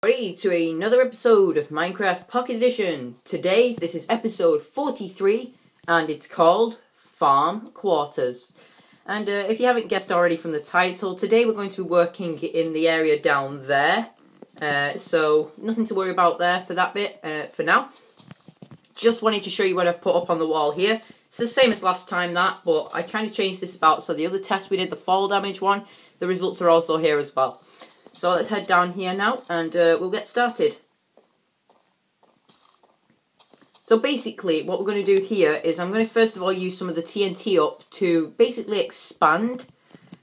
Ready to another episode of Minecraft Pocket Edition. Today, this is episode 43, and it's called Farm Quarters. And if you haven't guessed already from the title, today we're going to be working in the area down there. So, nothing to worry about there for that bit, for now. Just wanted to show you what I've put up on the wall here. It's the same as last time but I kind of changed this about, so the other test we did, the fall damage one, the results are also here as well. So let's head down here now, and we'll get started. So basically, what we're going to do here is I'm going to first of all use some of the TNT up to basically expand,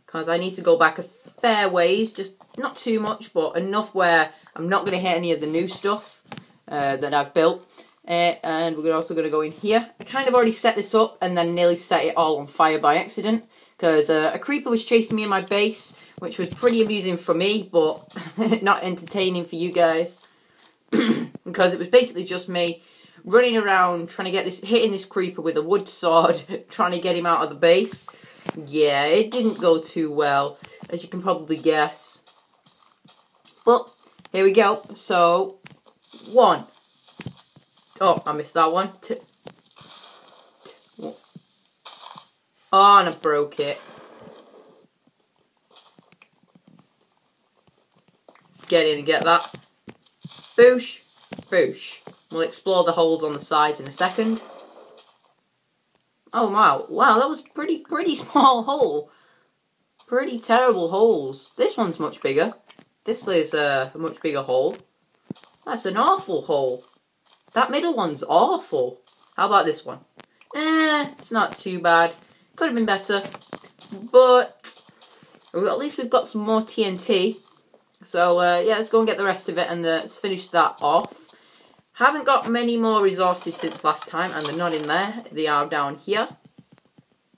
because I need to go back a fair ways, just not too much, but enough where I'm not going to hit any of the new stuff that I've built. And we're also going to go in here. I kind of already set this up and then nearly set it all on fire by accident, because a creeper was chasing me in my base, which was pretty amusing for me, but not entertaining for you guys, because it was basically just me running around trying to get hitting this creeper with a wood sword, trying to get him out of the base. Yeah, it didn't go too well, as you can probably guess. But here we go. So, 1. Oh, I missed that one. 2. Oh, and I broke it. Get in and get that. Boosh. Boosh. We'll explore the holes on the sides in a second. Oh, wow. Wow, that was pretty small hole. Pretty terrible holes. This one's much bigger. This is a much bigger hole. That's an awful hole. That middle one's awful. How about this one? It's not too bad. Could have been better. But at least we've got some more TNT. So, yeah, let's go and get the rest of it and let's finish that off. Haven't got many more resources since last time, and they're not in there. They are down here.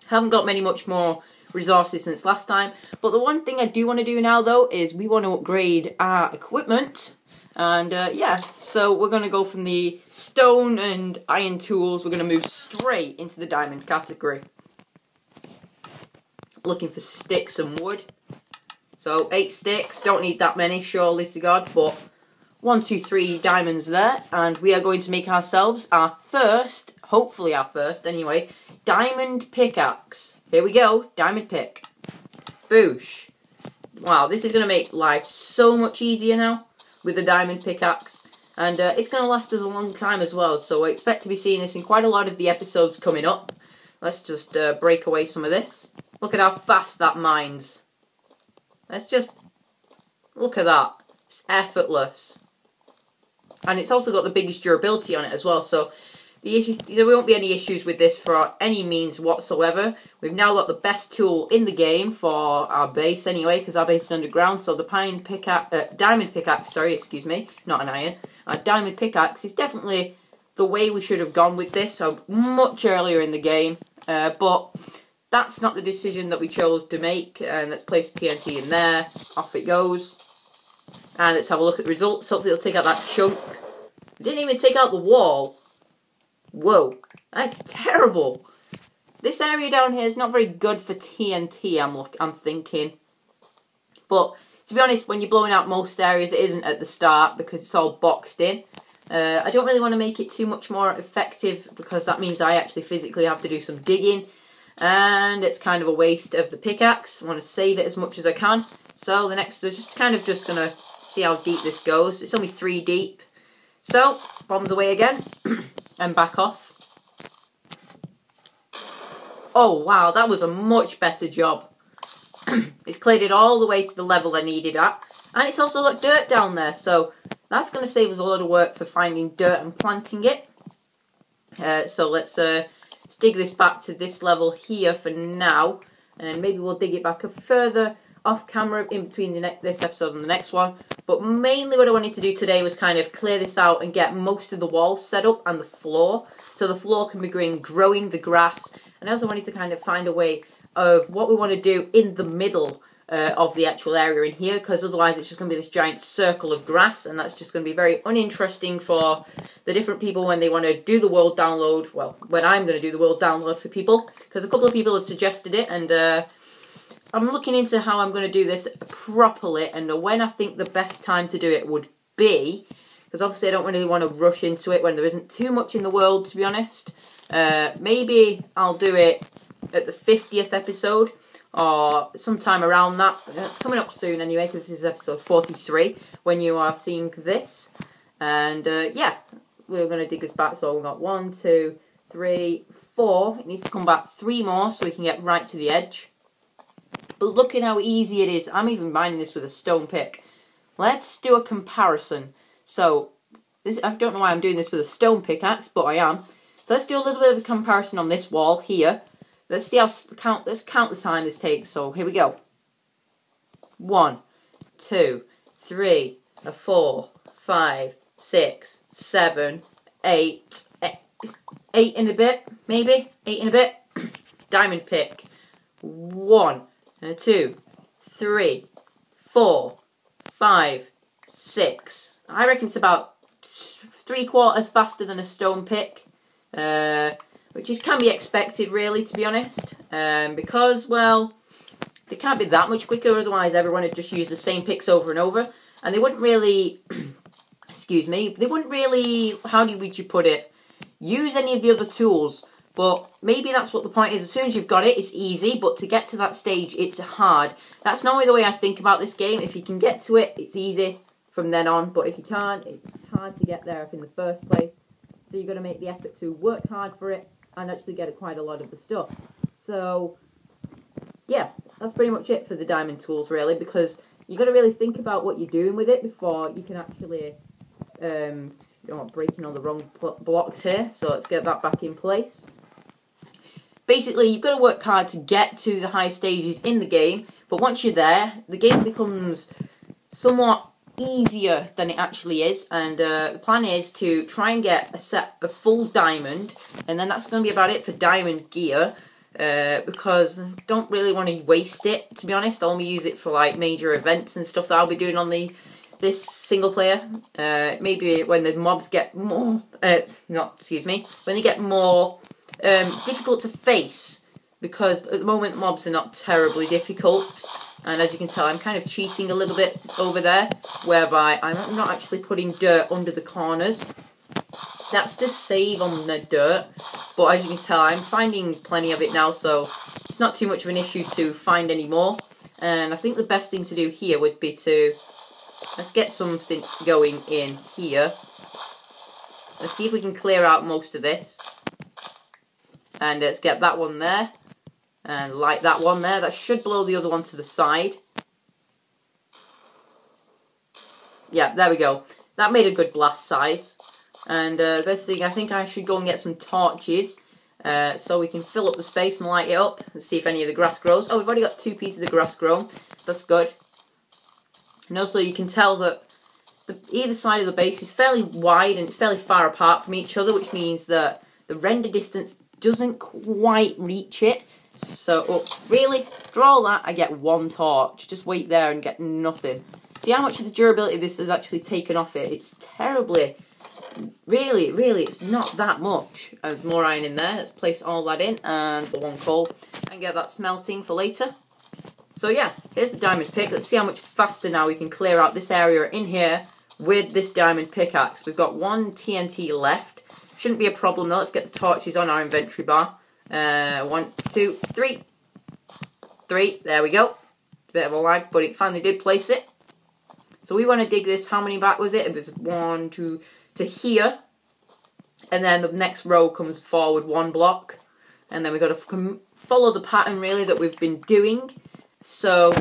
Haven't got much more resources since last time. But the one thing I do want to do now, though, is we want to upgrade our equipment. And, yeah, so we're going to go from the stone and iron tools. We're going to move straight into the diamond category. Looking for sticks and wood. So, 8 sticks, don't need that many, surely to God, but 1, 2, 3 diamonds there, and we are going to make ourselves our first, hopefully our first anyway, diamond pickaxe. Here we go, diamond pick. Boosh. Wow, this is going to make life so much easier now with the diamond pickaxe, and it's going to last us a long time as well, so I expect to be seeing this in quite a lot of the episodes coming up. Let's just break away some of this. Look at how fast that mines. Let's just look at that. It's effortless. And it's also got the biggest durability on it as well. So there won't be any issues with this for any means whatsoever. We've now got the best tool in the game for our base anyway, because our base is underground. So the diamond pickaxe, sorry, excuse me, not an iron. Our diamond pickaxe is definitely the way we should have gone with this. So much earlier in the game. But that's not the decision that we chose to make, and let's place the TNT in there. Off it goes. And let's have a look at the results. Hopefully it'll take out that chunk. It didn't even take out the wall. Whoa, that's terrible. This area down here is not very good for TNT, I'm thinking. But to be honest, when you're blowing out most areas, it isn't at the start because it's all boxed in. I don't really want to make it too much more effective because that means I actually physically have to do some digging. And it's kind of a waste of the pickaxe. I want to save it as much as I can. So the next, we're just going to see how deep this goes. It's only 3 deep. So, bombs away again. And back off. Oh, wow, that was a much better job. It's cleared it all the way to the level I needed at. And it's also got dirt down there. So, that's going to save us a lot of work for finding dirt and planting it. So, let's dig this back to this level here for now, and maybe we'll dig it back a further off camera in between this episode and the next one. But mainly what I wanted to do today was kind of clear this out and get most of the walls set up and the floor, so the floor can begin growing the grass. And I also wanted to kind of find a way of what we want to do in the middle of the actual area in here, because otherwise it's just going to be this giant circle of grass, and that's just going to be very uninteresting for the different people when they want to do the world download. Well, when I'm going to do the world download for people, because a couple of people have suggested it, and I'm looking into how I'm going to do this properly and when I think the best time to do it would be, because obviously I don't really want to rush into it when there isn't too much in the world, to be honest. Maybe I'll do it at the 50th episode, or sometime around that. It's coming up soon anyway, because this is episode 43 when you are seeing this. And yeah, we're going to dig this back. So we've got 1, 2, 3, 4. It needs to come back 3 more so we can get right to the edge. But look at how easy it is. I'm even mining this with a stone pick. Let's do a comparison. So, I don't know why I'm doing this with a stone pickaxe, but I am. So let's do a little bit of a comparison on this wall here. Let's see let's count the time this takes. So here we go. 1, 2, 3, 4, 5, 6, 7, 8. 8 and a bit, maybe? 8 and a bit. Diamond pick. 1, 2, 3, 4, 5, 6. I reckon it's about 3/4 faster than a stone pick. Which can be expected, really, to be honest. Because, well, they can't be that much quicker, otherwise everyone would just use the same picks over and over. And they wouldn't really, excuse me, they wouldn't really, would you put it, use any of the other tools. But maybe that's what the point is. As soon as you've got it, it's easy. But to get to that stage, it's hard. That's normally the way I think about this game. If you can get to it, it's easy from then on. But if you can't, it's hard to get there in the first place. So you've got to make the effort to work hard for it and actually get quite a lot of the stuff. So, yeah, that's pretty much it for the diamond tools, really. Because you've got to really think about what you're doing with it before you can actually... breaking all the wrong blocks here. So let's get that back in place. Basically, you've got to work hard to get to the high stages in the game, but once you're there, the game becomes somewhat easier than it actually is, and the plan is to try and get a full diamond, and then that's going to be about it for diamond gear, because I don't really want to waste it, to be honest. I'll only use it for like major events and stuff that I'll be doing on this single player. Maybe when the mobs get more, when they get more difficult to face, because at the moment mobs are not terribly difficult, and as you can tell I'm kind of cheating a little bit over there, whereby I'm not actually putting dirt under the corners. That's to save on the dirt, but as you can tell I'm finding plenty of it now, so it's not too much of an issue to find any more. And I think the best thing to do here would be to, let's get something going in here. Let's see if we can clear out most of this. And let's get that one there. And light that one there. That should blow the other one to the side. Yeah, there we go. That made a good blast size. And the best thing, I think I should go and get some torches. So we can fill up the space and light it up. Let's see if any of the grass grows. Oh, we've already got 2 pieces of grass grown. That's good. And also you can tell that either side of the base is fairly wide and it's fairly far apart from each other, which means that the render distance doesn't quite reach it. So, really, for all that, I get 1 torch. Just wait there and get nothing. See how much of the durability this has actually taken off it? It's terribly, really, it's not that much. There's more iron in there. Let's place all that in, and the 1 coal, and get that smelting for later. So yeah, here's the diamond pick. Let's see how much faster now we can clear out this area in here with this diamond pickaxe. We've got 1 TNT left. Shouldn't be a problem though. Let's get the torches on our inventory bar. 1, 2, 3. 3, there we go. Bit of a lag, but it finally did place it. So we want to dig this, how many back was it? It was 1, 2, to here. And then the next row comes forward 1 block. And then we've got to follow the pattern really that we've been doing. So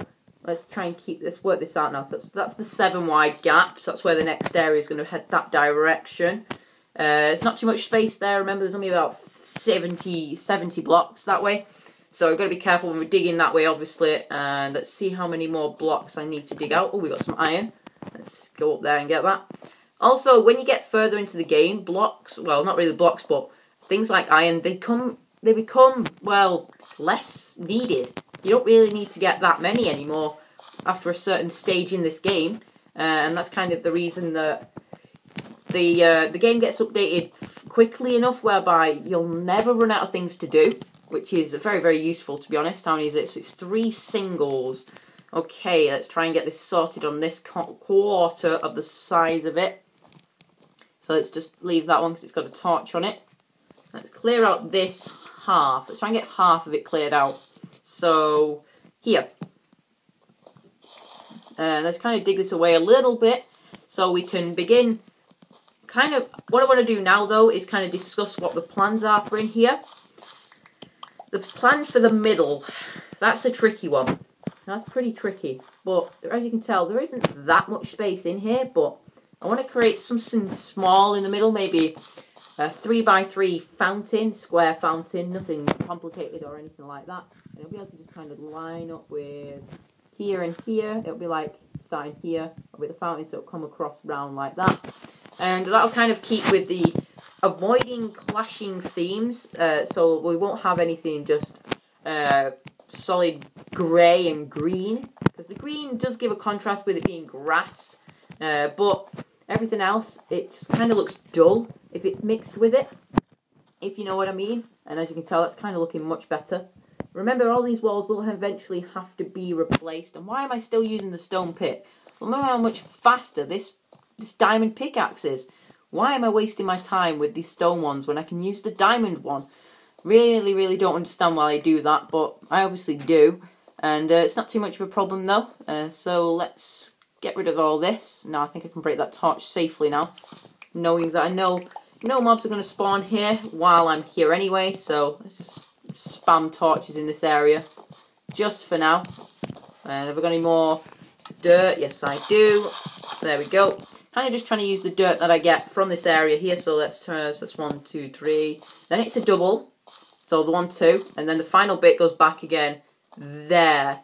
let's try and work this out now. So that's the 7 wide gaps. That's where the next area is going to head that direction. It's not too much space there. Remember, there's only about 70 blocks that way. So we've got to be careful when we're digging that way, obviously. And let's see how many more blocks I need to dig out. Oh, we got some iron. Let's go up there and get that. Also, when you get further into the game, blocks, well, not really blocks, but things like iron, they become, well, less needed. You don't really need to get that many anymore after a certain stage in this game. And that's kind of the reason that the game gets updated quickly enough whereby you'll never run out of things to do, which is very, very useful, to be honest. How many is it? So it's 3 singles. Okay, let's try and get this sorted on this quarter of the size of it. So let's just leave that one because it's got a torch on it. Let's clear out this half. Let's try and get half of it cleared out. So, here. Let's kind of dig this away a little bit so we can begin. Kind of, what I want to do now though is kind of discuss what the plans are for in here. The plan for the middle, that's a tricky one. That's pretty tricky, but as you can tell, there isn't that much space in here, but I want to create something small in the middle, maybe a 3x3 fountain, square fountain, nothing complicated or anything like that. And it'll be able to just kind of line up with here and here. It'll be like starting here with the fountain, so it'll come across round like that. And that'll kind of keep with the avoiding clashing themes, so we won't have anything just solid grey and green, because the green does give a contrast with it being grass, but everything else, it just kind of looks dull if it's mixed with it, if you know what I mean. And as you can tell, it's kind of looking much better. Remember, all these walls will eventually have to be replaced. And why am I still using the stone pick? Remember how much faster this diamond pickaxe is. Why am I wasting my time with these stone ones when I can use the diamond one? Really don't understand why I do that, but I obviously do. And it's not too much of a problem though. So let's get rid of all this. Now I think I can break that torch safely now, knowing that I know no mobs are going to spawn here while I'm here anyway. So let's just spam torches in this area just for now. And have I got any more dirt? Yes, I do. There we go. Kind of just trying to use the dirt that I get from this area here. So let's try. So that's 1, 2, 3. Then it's a double. So the 1, 2, and then the final bit goes back again there.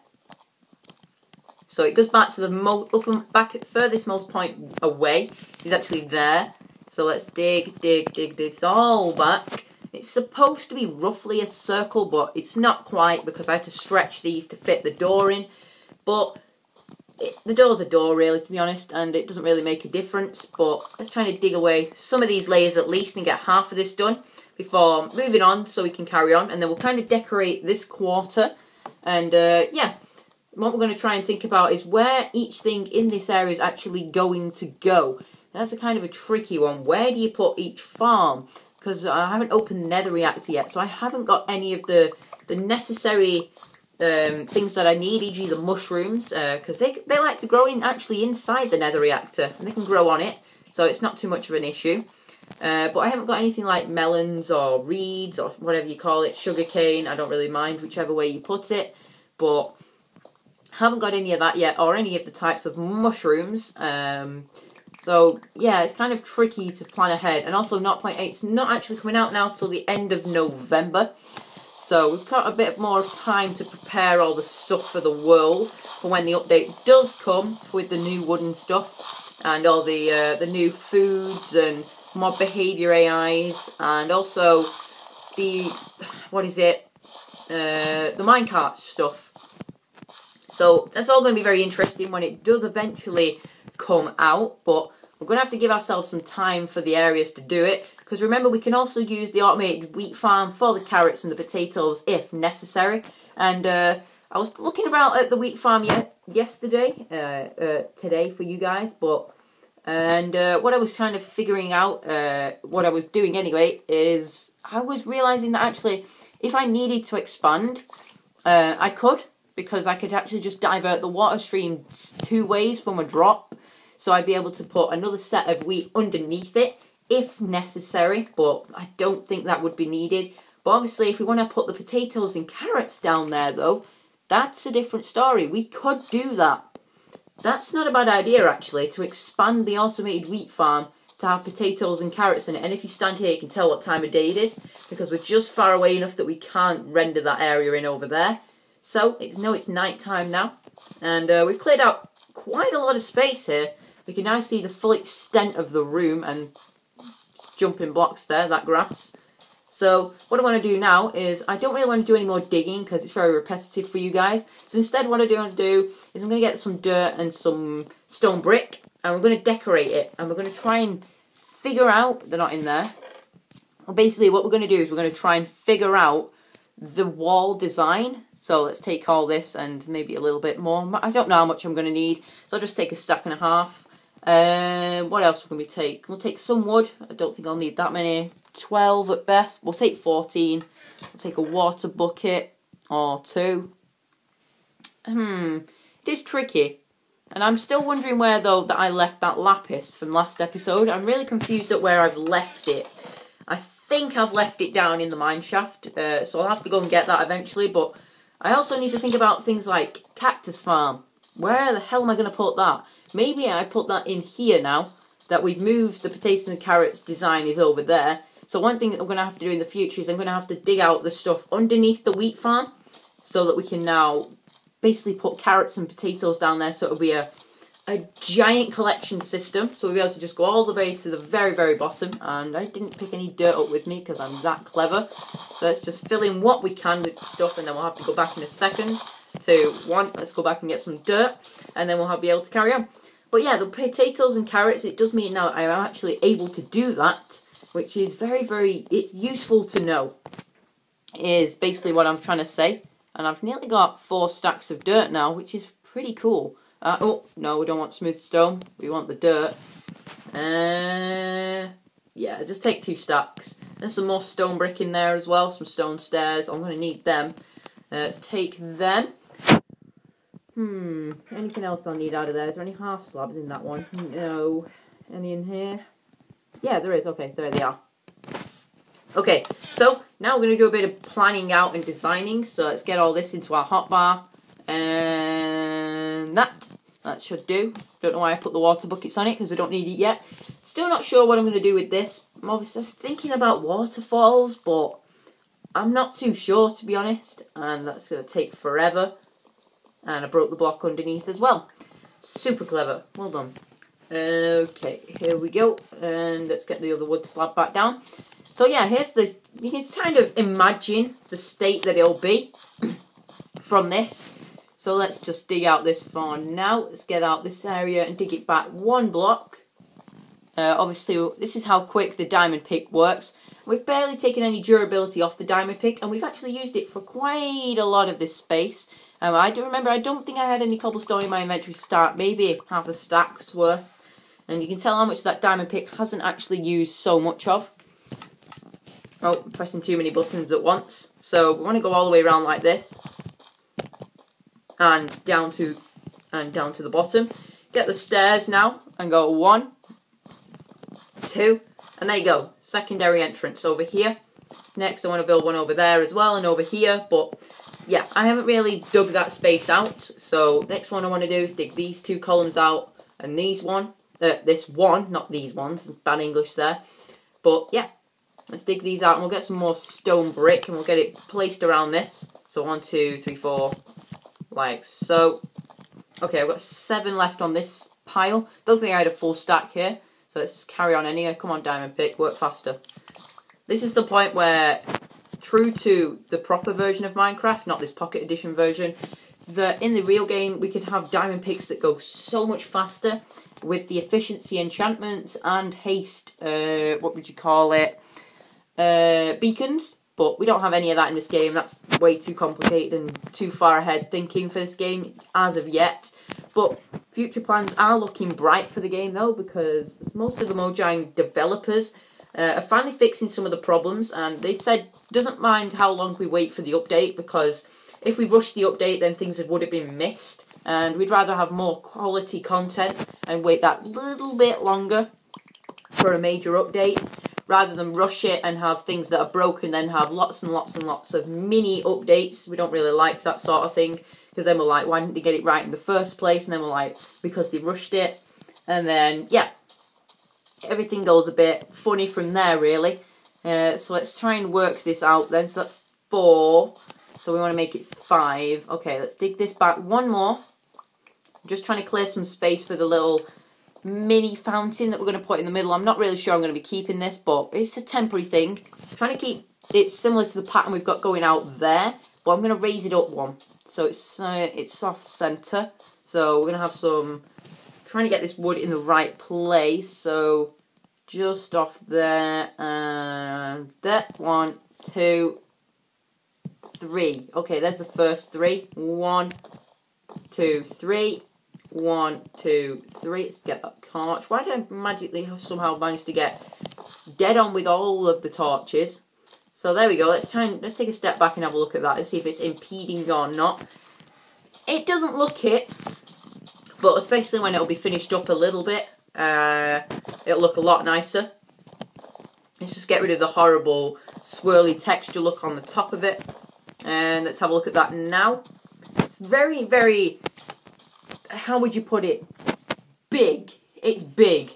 So it goes back to the back furthest most point away. Is actually there. So let's dig this all back. It's supposed to be roughly a circle, but it's not quite because I had to stretch these to fit the door in. But the door's a door, really, to be honest, and it doesn't really make a difference. But let's try to dig away some of these layers at least and get half of this done before moving on, so we can carry on. And then we'll kind of decorate this quarter. And yeah, what we're going to try and think about is where each thing in this area is actually going to go. And that's a kind of a tricky one. Where do you put each farm? Because I haven't opened the nether reactor yet, so I haven't got any of the necessary things that I need, e.g. the mushrooms, because they like to grow actually inside the nether reactor, and they can grow on it, so it's not too much of an issue. But I haven't got anything like melons or reeds or whatever you call it, sugarcane. I don't really mind whichever way you put it, but haven't got any of that yet, or any of the types of mushrooms. So yeah, it's kind of tricky to plan ahead, and also 0.8's not actually coming out now till the end of November. So we've got a bit more time to prepare all the stuff for the world for when the update does come with the new wooden stuff and all the new foods and mob behavior AIs, and also the the minecart stuff. So that's all going to be very interesting when it does eventually come out, but we're going to have to give ourselves some time for the areas to do it, because remember, we can also use the automated wheat farm for the carrots and the potatoes if necessary. And I was looking about at the wheat farm yesterday, today for you guys, and what I was kind of figuring out, what I was doing anyway, is I was realising that actually if I needed to expand, I could, because I could actually just divert the water stream 2 ways from a drop. So I'd be able to put another set of wheat underneath it if necessary, but I don't think that would be needed. But obviously, if we want to put the potatoes and carrots down there, though, that's a different story. We could do that. That's not a bad idea, actually, to expand the automated wheat farm to have potatoes and carrots in it. And if you stand here, you can tell what time of day it is, because we're just far away enough that we can't render that area in over there. So, it's night time now, and we've cleared out quite a lot of space here. We can now see the full extent of the room, and jumping blocks there, that grass. So what I want to do now is, I don't really want to do any more digging because it's very repetitive for you guys. So instead what I want to do is I'm going to get some dirt and some stone brick, and we're going to decorate it, and we're going to try and figure out, they're not in there. Well, basically what we're going to do is we're going to try and figure out the wall design. So let's take all this and maybe a little bit more. I don't know how much I'm going to need, so I'll just take a stack and a half. What else can we take? We'll take some wood. I don't think I'll need that many. 12 at best. We'll take 14. We'll take a water bucket or 2. It is tricky. And I'm still wondering where, though, that I left that lapis from last episode. I'm really confused at where I've left it. I think I've left it down in the mine shaft, so I'll have to go and get that eventually. But I also need to think about things like cactus farm. Where the hell am I going to put that? Maybe I put that in here now that we've moved the potatoes and carrots design is over there. So one thing that I'm going to have to do in the future is I'm going to have to dig out the stuff underneath the wheat farm so that we can now basically put carrots and potatoes down there, so it'll be a giant collection system. So we'll be able to just go all the way to the very, very bottom. And I didn't pick any dirt up with me because I'm that clever. So let's just fill in what we can with stuff, and then we'll have to go back in a second to one. Let's go back and get some dirt, and then we'll be able to carry on. But yeah, the potatoes and carrots, it does mean now I'm actually able to do that, which is very, very, it's useful to know, is basically what I'm trying to say. And I've nearly got 4 stacks of dirt now, which is pretty cool. Oh, no, we don't want smooth stone. We want the dirt. Yeah, just take 2 stacks. There's some more stone brick in there as well, some stone stairs. I'm going to need them. Let's take them. Anything else I'll need out of there? Is there any half slabs in that one? No. Any in here? Yeah, there is. Okay, there they are. Okay, so now we're going to do a bit of planning out and designing. So let's get all this into our hotbar. And that should do. Don't know why I put the water buckets on it, because we don't need it yet. Still not sure what I'm going to do with this. I'm obviously thinking about waterfalls, but I'm not too sure, to be honest. And that's going to take forever. And I broke the block underneath as well. Super clever. Well done. Okay, here we go. And let's get the other wood slab back down. So yeah, here's the, you can kind of imagine the state that it'll be from this. So let's just dig out this for now. Let's get out this area and dig it back 1 block. Obviously, this is how quick the diamond pick works. We've barely taken any durability off the diamond pick, and we've actually used it for quite a lot of this space. I do remember, I don't think I had any cobblestone in my inventory to start, maybe half a stack's worth. And you can tell how much that diamond pick hasn't actually used so much of. Oh, I'm pressing too many buttons at once. So we want to go all the way around like this. And down to the bottom. Get the stairs now and go 1, 2, and there you go. Secondary entrance over here. Next I want to build one over there as well and over here, but yeah, I haven't really dug that space out. So next one I want to do is dig these 2 columns out and this one, not these ones, bad English there. But yeah, let's dig these out and we'll get some more stone brick and we'll get it placed around this. So 1, 2, 3, 4, like so. Okay, I've got 7 left on this pile. Don't think I had a full stack here. So let's just carry on anyway. Come on, diamond pick, work faster. This is the point where, true to the proper version of Minecraft, not this pocket edition version, that in the real game we could have diamond picks that go so much faster with the efficiency enchantments and haste, what would you call it, beacons. But we don't have any of that in this game. That's way too complicated and too far ahead thinking for this game as of yet. But future plans are looking bright for the game though, because most of the Mojang developers are finally fixing some of the problems, and they said doesn't mind how long we wait for the update, because if we rush the update then things would have been missed, and we'd rather have more quality content and wait that little bit longer for a major update, rather than rush it and have things that are broken, then have lots and lots and lots of mini updates. We don't really like that sort of thing, because then we're like, why didn't they get it right in the first place? And then we're like, because they rushed it. And then, yeah, everything goes a bit funny from there, really. So let's try and work this out then. So that's 4. So we want to make it 5. Okay, let's dig this back 1 more. I'm just trying to clear some space for the little mini fountain that we're going to put in the middle. I'm not really sure I'm going to be keeping this, but it's a temporary thing. I'm trying to keep it similar to the pattern we've got going out there, but I'm going to raise it up 1. So it's off center. So we're going to have some, trying to get this wood in the right place. So just off there and there. 1, 2, 3. Okay, there's the first 3. 1, 2, 3. 1, 2, 3. Let's get that torch. Why did I magically somehow manage to get dead on with all of the torches? So there we go. Let's take a step back and have a look at that and see if it's impeding or not. It doesn't look it, but especially when it'll be finished up a little bit, it'll look a lot nicer. Let's just get rid of the horrible swirly texture look on the top of it. And let's have a look at that now. It's very, very, how would you put it? Big. It's big.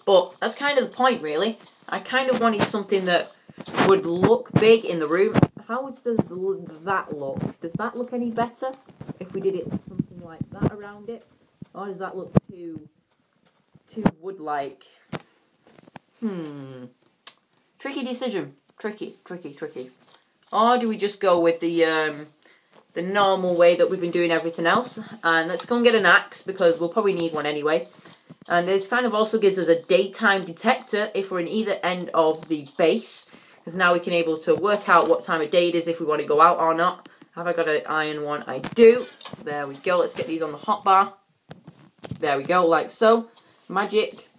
But that's kind of the point, really. I kind of wanted something that would look big in the room. How does that look? Does that look any better if we did it something like that around it? Or does that look too wood-like? Tricky decision. Tricky. Or do we just go with the normal way that we've been doing everything else? And let's go and get an axe, because we'll probably need one anyway. And this kind of also gives us a daytime detector if we're in either end of the base. Because now we can able to work out what time of day it is if we want to go out or not. Have I got an iron one? I do. There we go. Let's get these on the hotbar. There we go, like so. Magic.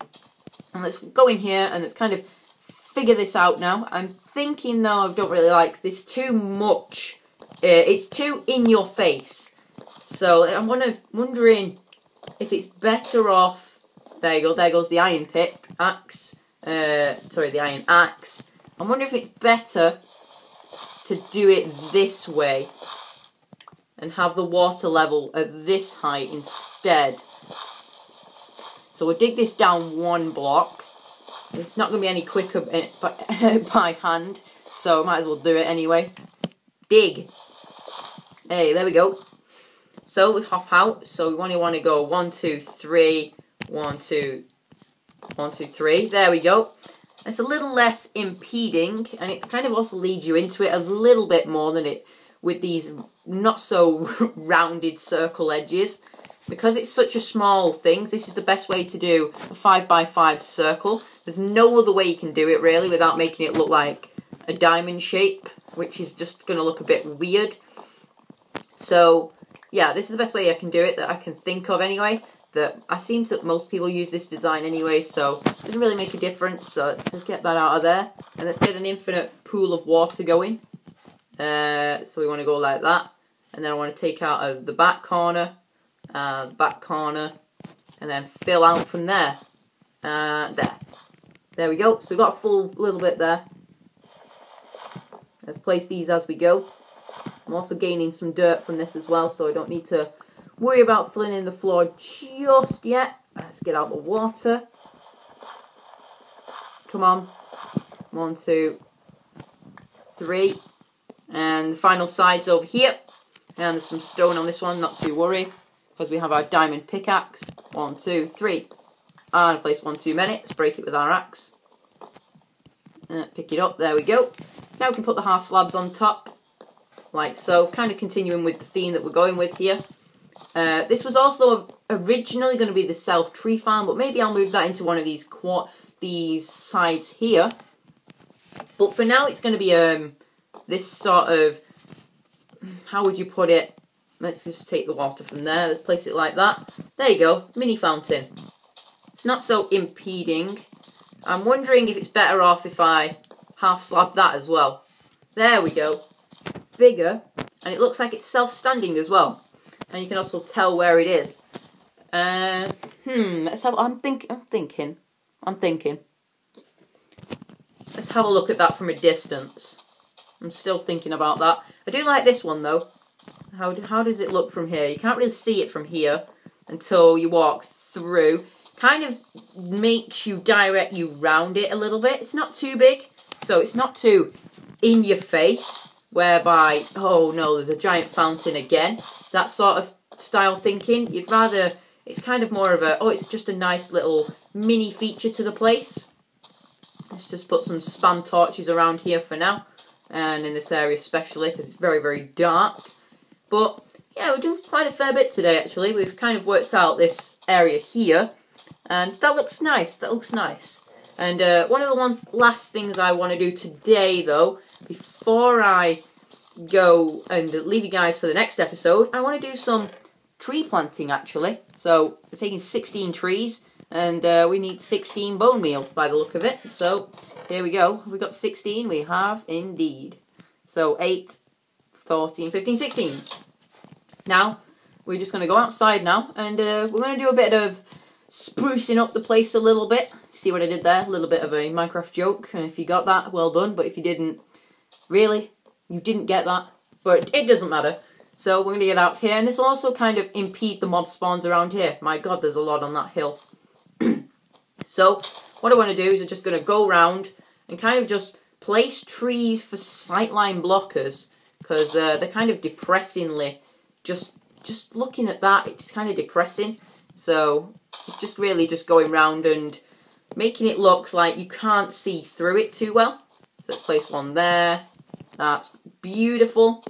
And let's go in here and let's kind of figure this out now. I'm thinking, though, I don't really like this too much. It's too in your face. So I'm wondering if it's better off. There you go. There goes the iron axe. Sorry, the iron axe. I'm wondering if it's better to do it this way and have the water level at this height instead. So we'll dig this down 1 block. It's not going to be any quicker by hand, so I might as well do it anyway. Dig. Hey, there we go. So we hop out. So we only want to go 1, 2, 3. 1, 2, 1, 2, 3. There we go. It's a little less impeding, and it kind of also leads you into it a little bit more than it with these not so rounded circle edges. Because it's such a small thing, this is the best way to do a 5x5 circle. There's no other way you can do it, really, without making it look like a diamond shape, which is just going to look a bit weird. So, yeah, this is the best way I can do it, that I can think of anyway. That I seem that most people use this design anyway, so it doesn't really make a difference. So let's just get that out of there. And let's get an infinite pool of water going. So we want to go like that. And then I want to take out of the back corner. And then fill out from there. There we go. So we've got a full little bit there. Let's place these as we go. I'm also gaining some dirt from this as well, so I don't need to worry about filling in the floor just yet. Let's get out the water. Come on. 1, 2, 3. And the final side's over here. And there's some stone on this one, not to worry. Because we have our diamond pickaxe. 1, 2, 3. And place 1 too many. Let's break it with our axe. Pick it up. There we go. Now we can put the half slabs on top. Like so. Kind of continuing with the theme that we're going with here. This was also originally going to be the self tree farm. But maybe I'll move that into one of these sides here. But for now it's going to be this sort of... How would you put it? Let's just take the water from there. Let's place it like that. There you go. Mini fountain. It's not so impeding. I'm wondering if it's better off if I half slab that as well. There we go. Bigger. And it looks like it's self-standing as well. And you can also tell where it is. Let's have... I'm thinking. Let's have a look at that from a distance. I'm still thinking about that. I do like this one though. How does it look from here? You can't really see it from here until you walk through. Kind of makes you direct you round it a little bit. It's not too big, so it's not too in your face, whereby, oh no, there's a giant fountain again. That sort of style thinking. You'd rather, it's kind of more of a, oh, it's just a nice little mini feature to the place. Let's just put some spam torches around here for now. And in this area especially, because it's very, very dark. But, yeah, we're doing quite a fair bit today, actually. We've kind of worked out this area here. And that looks nice. That looks nice. And one of the last things I want to do today, though, before I go and leave you guys for the next episode, I want to do some tree planting, actually. So, we're taking 16 trees, and we need 16 bone meal, by the look of it. So, here we go. Have we got 16? We have, indeed. So, 8, 14, 15, 16. Now, we're just going to go outside now, and we're going to do a bit of sprucing up the place a little bit. See what I did there? A little bit of a Minecraft joke. If you got that, well done. But if you didn't, really, you didn't get that. But it doesn't matter. So we're going to get out here. And this will also kind of impede the mob spawns around here. My god, there's a lot on that hill. So, what I want to do is I'm just going to go around and kind of just place trees for sightline blockers. Because they're kind of depressingly, just looking at that, it's kind of depressing. So, it's just really just going round and making it look like you can't see through it too well. So let's place one there. That's beautiful.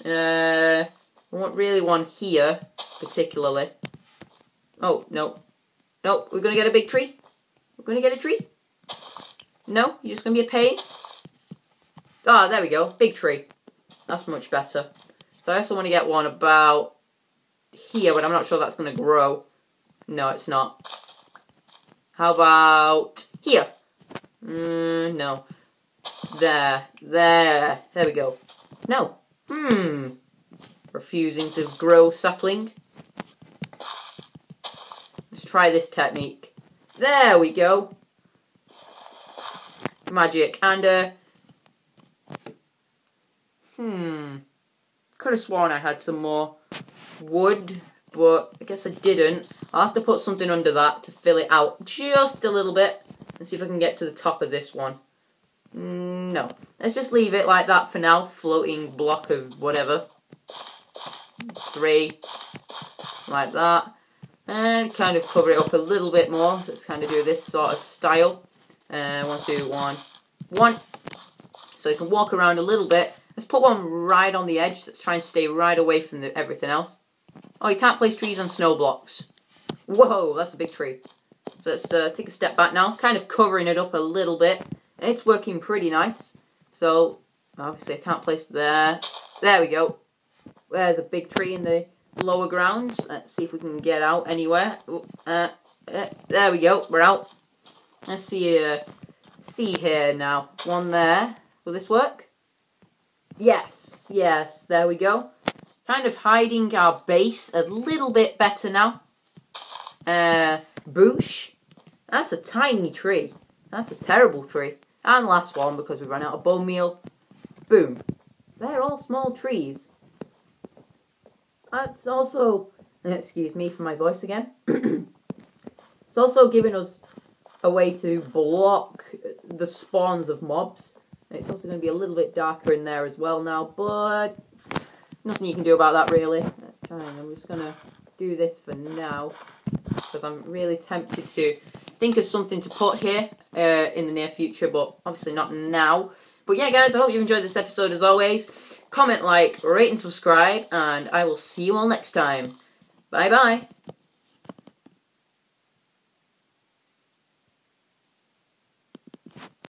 I want really one here, particularly. Oh, no. No, we're going to get a big tree? We're going to get a tree? No? You're just going to be a pain? Ah, there we go. Big tree. That's much better. So I also want to get one about here, but I'm not sure that's going to grow. No, it's not. How about here? No. There. There we go. No. Refusing to grow sapling. Let's try this technique. There we go. Magic. And, could have sworn I had some more wood, but I guess I didn't. I'll have to put something under that to fill it out just a little bit and see if I can get to the top of this one. No. Let's just leave it like that for now. Floating block of whatever. 3. Like that. And kind of cover it up a little bit more. Let's kind of do this sort of style. 1, 2, 1. 1. So you can walk around a little bit. Let's put one right on the edge. Let's try and stay right away from everything else. Oh, you can't place trees on snow blocks. Whoa, that's a big tree. So let's take a step back now. Kind of covering it up a little bit. And it's working pretty nice. So, obviously I can't place there. There we go. There's a big tree in the lower grounds. Let's see if we can get out anywhere. There we go. We're out. Let's see here now. One there. Will this work? Yes, yes, there we go. Kind of hiding our base a little bit better now. Boosh. That's a tiny tree. That's a terrible tree. And last one, because we ran out of bone meal. Boom. They're all small trees. That's also, excuse me for my voice again. It's also giving us a way to block the spawns of mobs. It's also going to be a little bit darker in there as well now, but nothing you can do about that really. Let's try and I'm just going to do this for now, because I'm really tempted to think of something to put here in the near future, but obviously not now. But yeah guys, I hope you enjoyed this episode as always. Comment, like, rate and subscribe, and I will see you all next time. Bye bye.